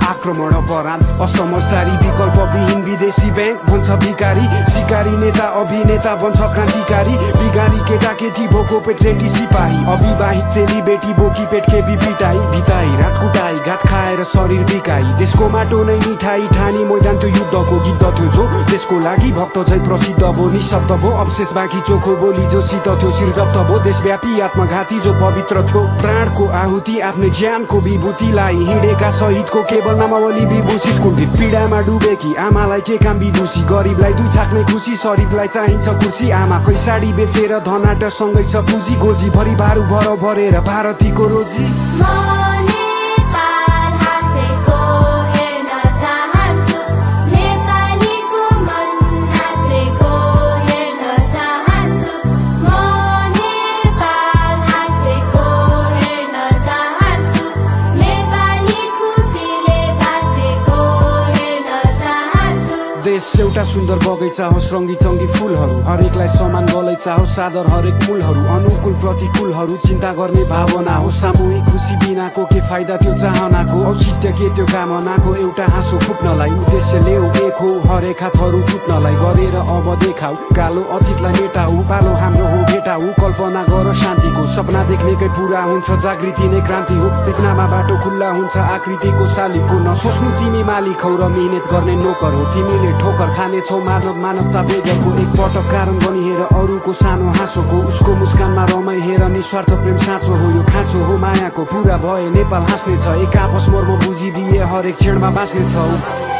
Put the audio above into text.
आक्रमण अपराध असमझदारी विकल्पविहीन विदेशी बैंक भन्छ भिकारी शिकारी नेता अभिनेता बन्छ क्रान्तिकारी बिगारी केटाकेटी भोको पेटलेटी सिपाही अविवाहित चेली बेटी बोकी पेट खेपी पिटाई भिताई रात कुटाई घात खाएर शरीर बिकाई देशको माटो नै मिठाई ठानी मैदान त्यो युद्धको गिद्ध थियो जो देशको लागि भक्त झै प्रसिद्ध भो निशब्द भो अवशेष बाँकी चोखो बोली जो शीत थियो शिरजप्त भो देशव्यापी आत्मघाती जो पवित्र थियो प्राणको आहुति आफ्नै ज्यानको विभूतिलाई हिँडेका शहीदको केवल नामावली विभूषित कुण्डित पीडामा डुबेकी आमालाई के काम विदुषी गरिबलाई दुई छाक्ने खुसी शरीफलाई चाहिन्छ कुर्सी आमा खै साडी बेचेर धनाट सँगै छ पुँजी गोजी भरि भारू भर भरेर भारतीको रोजी देश एउटा सुन्दर बगैँचा हो रङ्गी चङ्गी फुलहरू हरेकलाई समान गलैँचा हो सादर हरेक मूलहरू अनुकूल प्रतिकूलहरू चिन्ता गर्ने भावना हो सामूहिक खुसी बिनाको के फाइदा त्यो चाहनाको औचित्य के त्यो कामनाको एउटा हाँसो फुट्नलाई उद्देश्य ल्याउ एक हो हरेक हातहरू चुट्नलाई गरेर अब देखाऊ कालो अतीतलाई मेटाऊ पालो हाम्रो हो भेटाऊ कल्पना गर शान्तिको सपना देख्नेकै पुरा हुन्छ जागृति नै क्रान्ति हो देख्नमा बाटो खुल्ला हुन्छ आकृतिको शालिगको नसोच्नु तिमी मालिक हौ र मिहिनेत गर्ने नोकर हो तिमीले ठोकर खानेछौ मानवता वेगको एक पटक कारण बनी हेर अरूको सानो हाँसोको उसको मुस्कानमा रमाई हेर निस्वार्थ प्रेम साँचो हो यो खाँचो हो मायाको पुरा भए नेपाल हाँस्ने छ एक आपस मर्म बुझिदिए हरेक क्षणमा बाँच्ने छ।